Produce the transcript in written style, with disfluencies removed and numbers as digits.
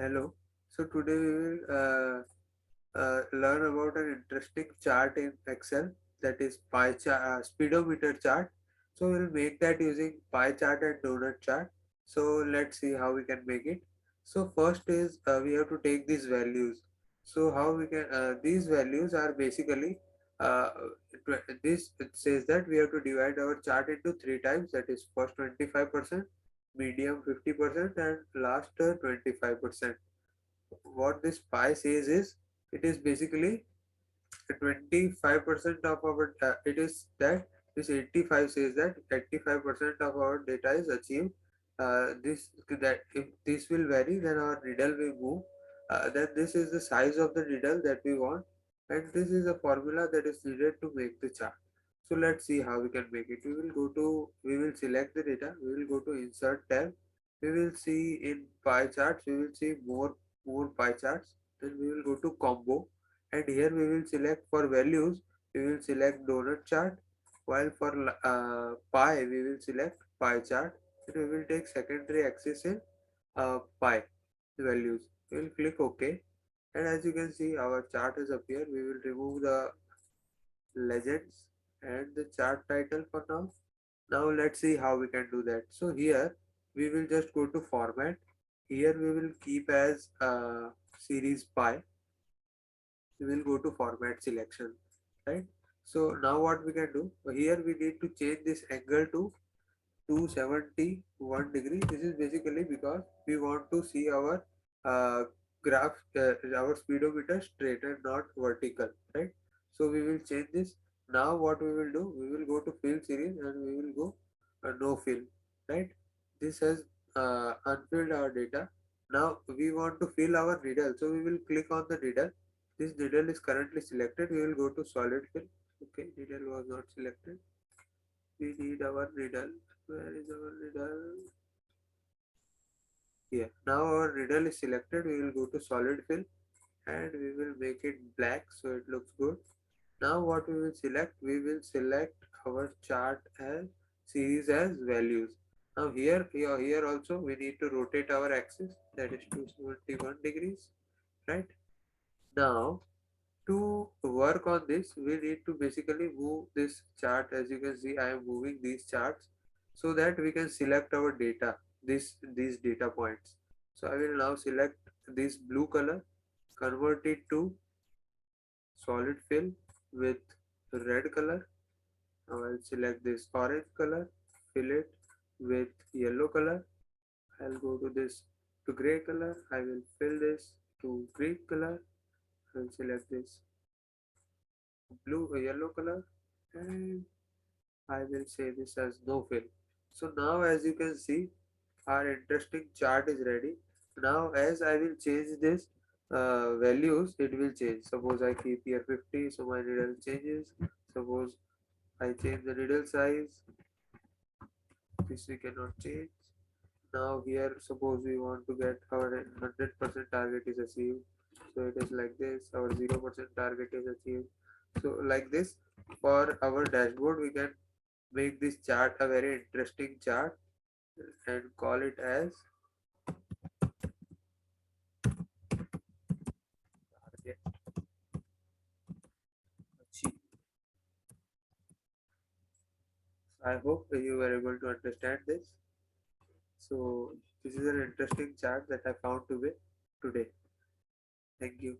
Hello. So today we will learn about an interesting chart in Excel, that is pie chart, speedometer chart. So we'll make that using pie chart and donut chart. So let's see how we can make it. So first is we have to take these values. So how we can these values are basically uh, this it says that we have to divide our chart into three times, that is first 25%, medium 50%, and last 25%. What this pi says is, it is basically 25% of our it is that this 85 says that 85% of our data is achieved. This that if this will vary, then our needle will move. Then this is the size of the needle that we want, and this is a formula that is needed to make the chart. So let's see how we can make it. We will select the data, we will go to insert tab, we will see in pie charts, we will see more pie charts, then we will go to combo, and here we will select for values, we will select donut chart, while for pi we will select pie chart, and we will take secondary axis in pi values. We will click OK, and as you can see our chart has appeared. We will remove the legends and the chart title for now. Now let's see how we can do that. So here we will just go to format. Here we will keep as series pi. We will go to format selection, right? So now what we can do, here we need to change this angle to 271 degree. This is basically because we want to see our uh, graph, our speedometer straight and not vertical, right? So we will change this. Now what we will do, we will go to fill series and we will go no fill, right? This has unfilled our data. Now we want to fill our needle, so we will click on the needle. This needle is currently selected. We will go to solid fill. Okay, needle was not selected. We need our needle. Where is our needle? Here. Now our needle is selected. We will go to solid fill and we will make it black so it looks good. Now what we will select? We will select our chart as series as values. Now here also we need to rotate our axis, that is 271 degrees, right? Now to work on this, we need to basically move this chart. As you can see, I am moving these charts so that we can select our data, these data points. So I will now select this blue color, convert it to solid fill with red color. Now I'll select this orange color, fill it with yellow color. I'll go to this to gray color. I will fill this to green color. I'll select this blue yellow color, and I will say this as no fill. So now as you can see, our interesting chart is ready. Now as I will change this values, it will change. Suppose I keep here 50, so my needle changes. Suppose I change the needle size, this we cannot change. Now here suppose we want to get our 100% target is achieved, so it is like this. Our 0% target is achieved, so like this. For our dashboard we can make this chart a very interesting chart and call it as target achieved. I hope you were able to understand this. So this is an interesting chart that I found today. Thank you.